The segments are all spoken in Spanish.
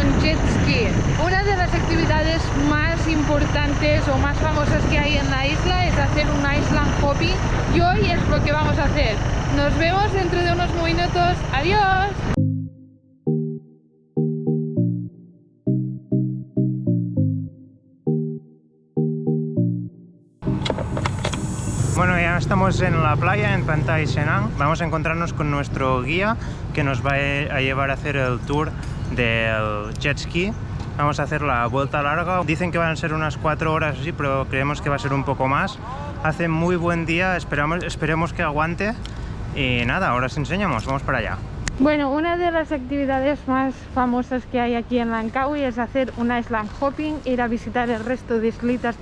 con jet ski. Una de las actividades más importantes o más famosas que hay en la isla es hacer un island hopping y hoy es lo que vamos a hacer. Nos vemos dentro de unos minutos. ¡Adiós! Bueno, ya estamos en la playa, en Pantai Senang. Vamos a encontrarnos con nuestro guía que nos va a llevar a hacer el tour del jet ski. Vamos a hacer la vuelta larga. Dicen que van a ser unas 4 horas así, pero creemos que va a ser un poco más. Hace muy buen día, esperemos que aguante. Y nada, ahora os enseñamos, vamos para allá. Bueno, una de las actividades más famosas que hay aquí en Langkawi es hacer un island hopping, ir a visitar el resto de islitas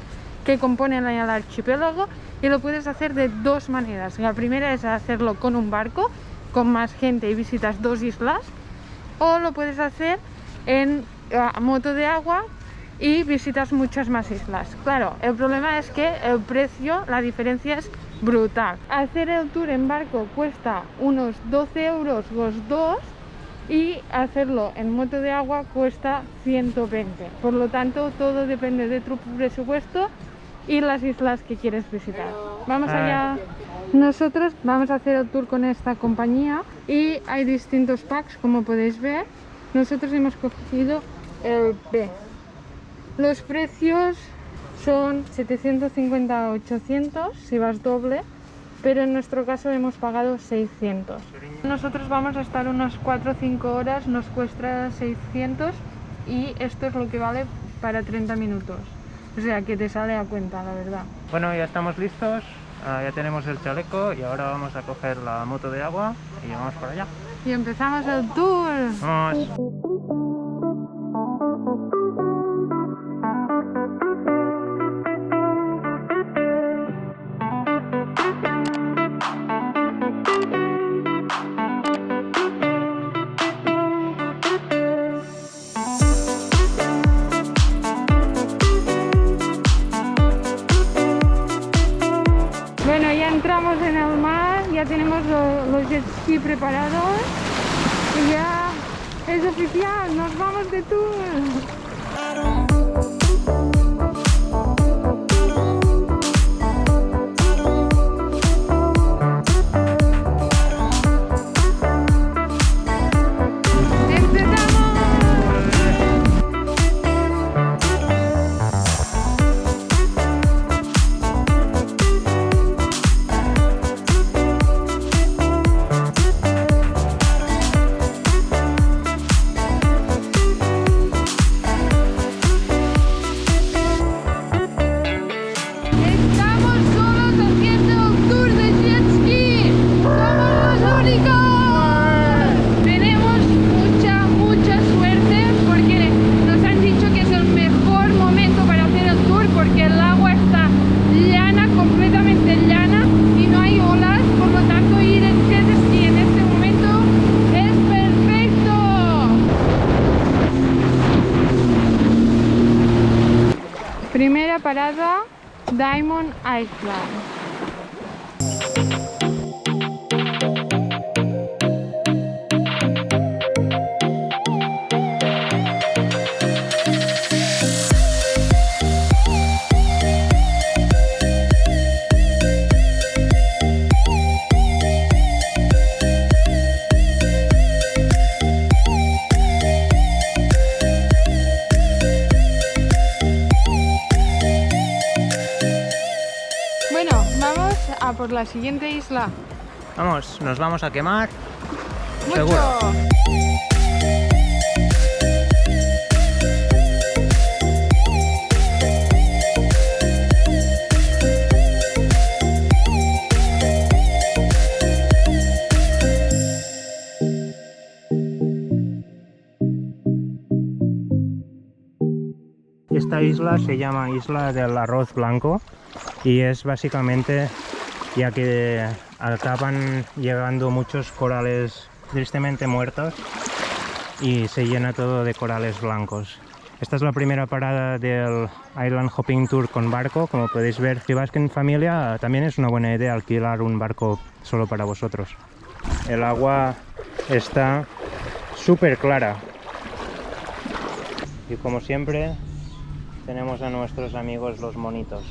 que componen el archipiélago, y lo puedes hacer de dos maneras. La primera es hacerlo con un barco, con más gente y visitas 2 islas, o lo puedes hacer en moto de agua y visitas muchas más islas. Claro, el problema es que el precio, la diferencia es brutal. Hacer el tour en barco cuesta unos 12 euros los dos y hacerlo en moto de agua cuesta 120. Por lo tanto, todo depende de tu presupuesto y las islas que quieres visitar. Vamos allá. Nosotros vamos a hacer el tour con esta compañía y hay distintos packs, como podéis ver. Nosotros hemos cogido el B. Los precios son 750 a 800 si vas doble, pero en nuestro caso hemos pagado 600. Nosotros vamos a estar unas 4 o 5 horas, nos cuesta 600 y esto es lo que vale para 30 minutos. O sea que te sale a cuenta, la verdad. Bueno, ya estamos listos, ya tenemos el chaleco y ahora vamos a coger la moto de agua y vamos para allá. Y empezamos el tour. ¡Vamos! Bueno, ya entramos en el mar, ya tenemos los jet ski preparados y ya es oficial, nos vamos de tour. Primera parada, Diamond Island. A por la siguiente isla. Vamos, nos vamos a quemar. ¡Mucho! Seguro. Esta isla se llama Isla del Arroz Blanco y es básicamente ya que acaban llegando muchos corales tristemente muertos y se llena todo de corales blancos. Esta es la primera parada del Island Hopping Tour con barco. Como podéis ver, si vas en familia también es una buena idea alquilar un barco solo para vosotros. El agua está súper clara. Y como siempre, tenemos a nuestros amigos los monitos.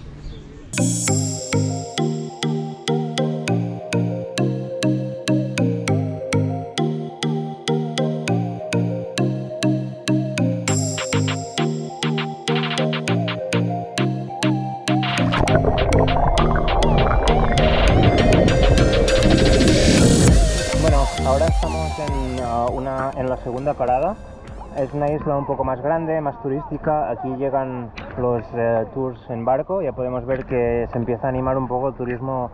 Bueno, ahora estamos en la segunda parada. Es una isla un poco más grande, más turística. Aquí llegan los tours en barco. Ya podemos ver que se empieza a animar un poco el turismo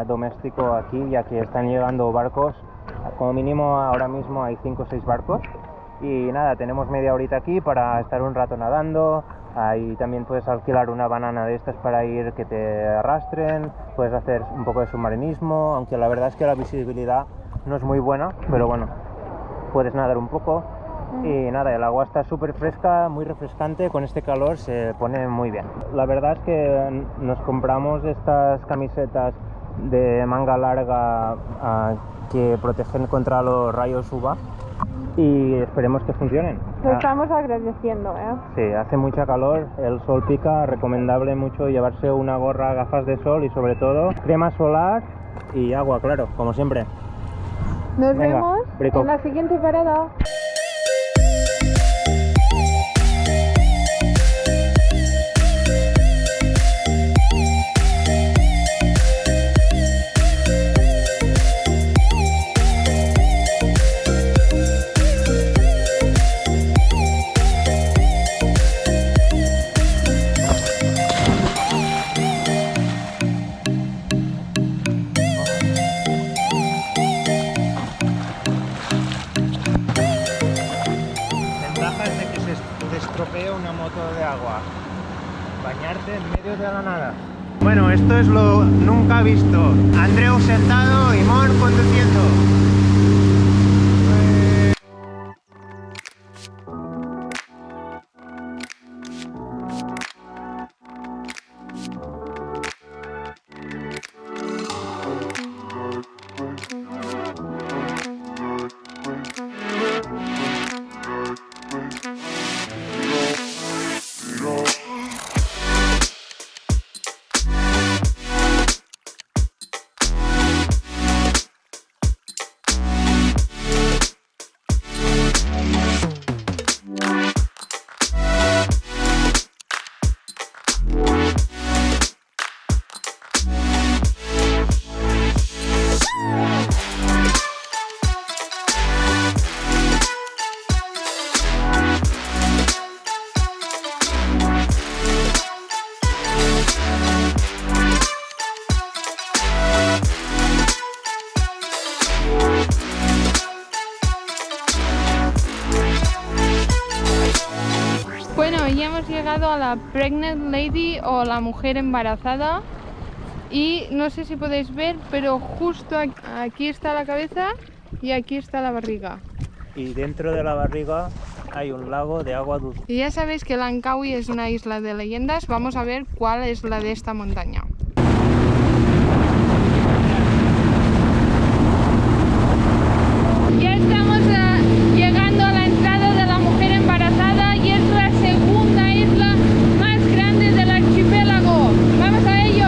doméstico aquí, ya que están llegando barcos. Como mínimo ahora mismo hay 5 o 6 barcos. Y nada, tenemos media horita aquí para estar un rato nadando. Ahí también puedes alquilar una banana de estas para ir que te arrastren. Puedes hacer un poco de submarinismo, aunque la verdad es que la visibilidad no es muy buena, pero bueno, puedes nadar un poco. Y nada, el agua está súper fresca, muy refrescante, con este calor se pone muy bien. La verdad es que nos compramos estas camisetas de manga larga que protegen contra los rayos UVA y esperemos que funcionen. Lo estamos agradeciendo, ¿eh? Sí, hace mucha calor, el sol pica, recomendable mucho llevarse una gorra, gafas de sol y sobre todo crema solar y agua, claro, como siempre. Nos Venga, vemos brico. en la siguiente parada. Ventajas de que se te estropee una moto de agua. Bañarte en medio de la nada. Bueno, esto es lo nunca visto. Andreu sentado y Mon conduciendo. Bueno, ya hemos llegado a la Pregnant Lady o la mujer embarazada y no sé si podéis ver, pero justo aquí está la cabeza y aquí está la barriga. Y dentro de la barriga hay un lago de agua dulce. Y ya sabéis que Langkawi es una isla de leyendas, vamos a ver cuál es la de esta montaña. Ya estamos llegando a la entrada de la mujer embarazada y es la segunda isla más grande del archipiélago. ¡Vamos a ello!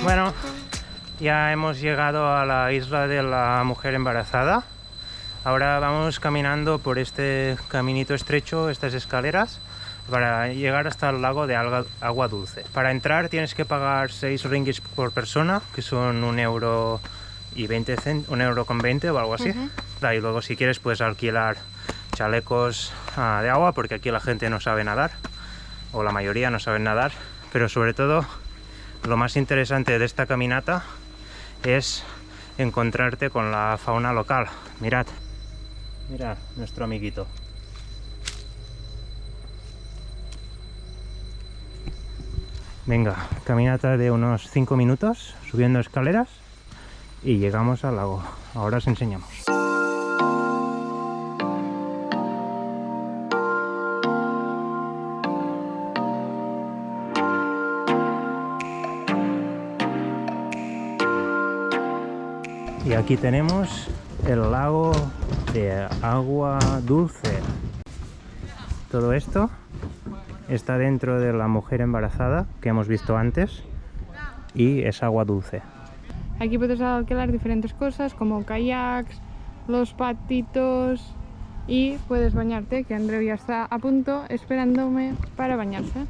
Bueno, ya hemos llegado a la isla de la mujer embarazada. Ahora vamos caminando por este caminito estrecho, estas escaleras, para llegar hasta el lago de agua dulce. Para entrar tienes que pagar 6 ringgits por persona, que son 1,20 € o algo así. Y luego si quieres puedes alquilar chalecos de agua, porque aquí la gente no sabe nadar, o la mayoría no saben nadar, pero sobre todo lo más interesante de esta caminata es encontrarte con la fauna local. Mirad, mirad nuestro amiguito. Venga, caminata de unos 5 minutos subiendo escaleras y llegamos al lago. Ahora os enseñamos. Y aquí tenemos el lago de agua dulce. Todo esto está dentro de la mujer embarazada que hemos visto antes y es agua dulce. Aquí puedes alquilar diferentes cosas como kayaks, los patitos y puedes bañarte, que Andreu ya está a punto esperándome para bañarse.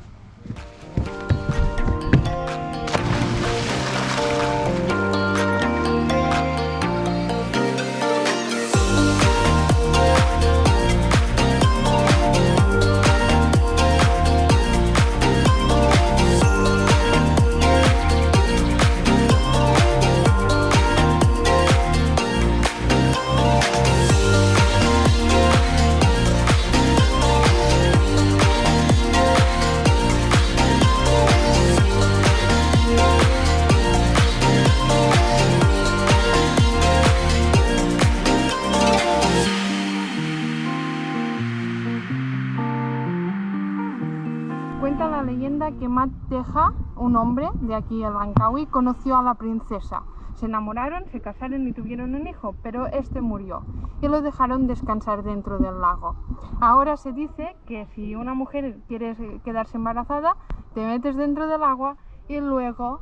Cuenta la leyenda que Mat Teja, un hombre de aquí en Langkawi, conoció a la princesa. Se enamoraron, se casaron y tuvieron un hijo, pero este murió y lo dejaron descansar dentro del lago. Ahora se dice que si una mujer quiere quedarse embarazada, te metes dentro del agua y luego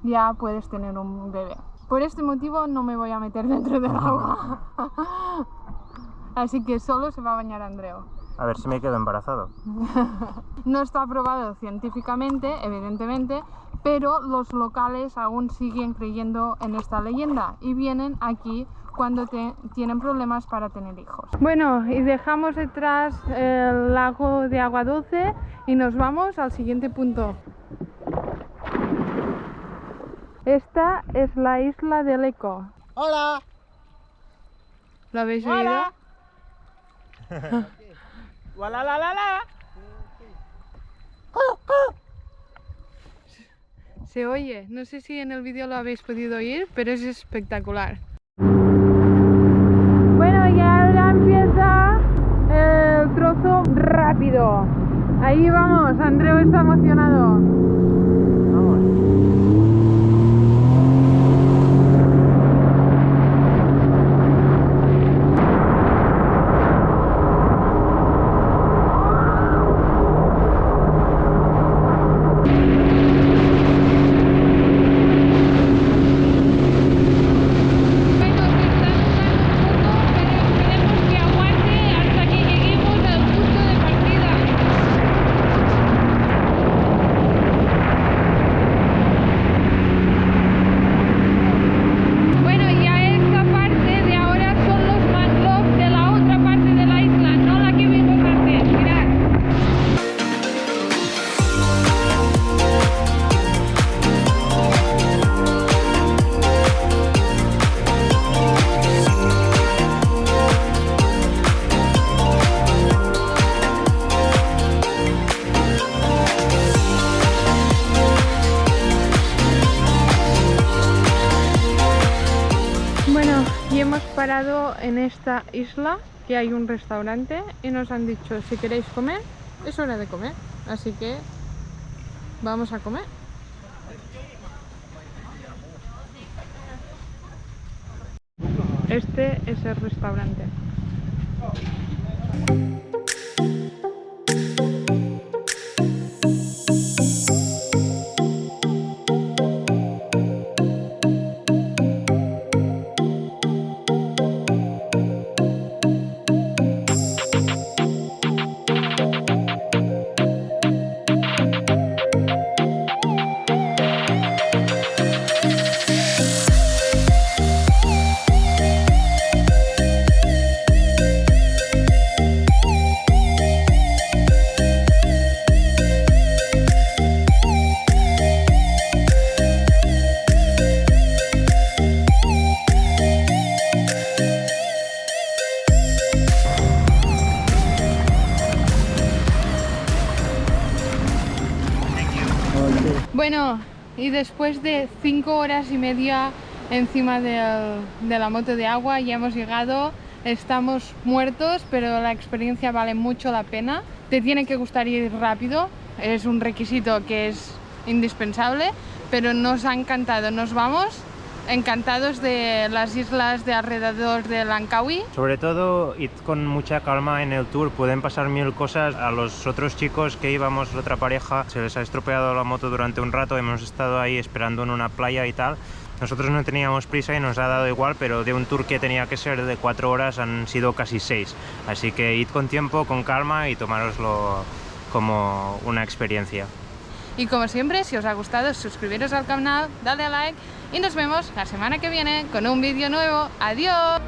ya puedes tener un bebé. Por este motivo no me voy a meter dentro del agua. Así que solo se va a bañar Andreu. A ver si me quedo embarazado. No está probado científicamente, evidentemente, pero los locales aún siguen creyendo en esta leyenda y vienen aquí cuando tienen problemas para tener hijos. Bueno, y dejamos detrás el lago de agua dulce y nos vamos al siguiente punto. Esta es la isla del Eco. ¡Hola! ¿Lo habéis oído? ¡La la la la! Se oye, no sé si en el vídeo lo habéis podido oír, pero es espectacular. Bueno, y ahora empieza el trozo rápido. Ahí vamos, Andreu está emocionado. Parado en esta isla que hay un restaurante y nos han dicho si queréis comer es hora de comer, así que vamos a comer. Este es el restaurante. Bueno, y después de 5 horas y media encima de la moto de agua. Ya hemos llegado, estamos muertos, pero la experiencia vale mucho la pena. Te tiene que gustar ir rápido, es un requisito que es indispensable, pero nos ha encantado. Nos vamos encantados de las islas de alrededor de Langkawi. Sobre todo, id con mucha calma en el tour, pueden pasar mil cosas. A los otros chicos que íbamos, otra pareja, se les ha estropeado la moto durante un rato, hemos estado ahí esperando en una playa y tal. Nosotros no teníamos prisa y nos ha dado igual, pero de un tour que tenía que ser de 4 horas han sido casi 6. Así que id con tiempo, con calma y tomároslo como una experiencia. Y como siempre, si os ha gustado, suscribiros al canal, dadle a like y nos vemos la semana que viene con un vídeo nuevo. ¡Adiós!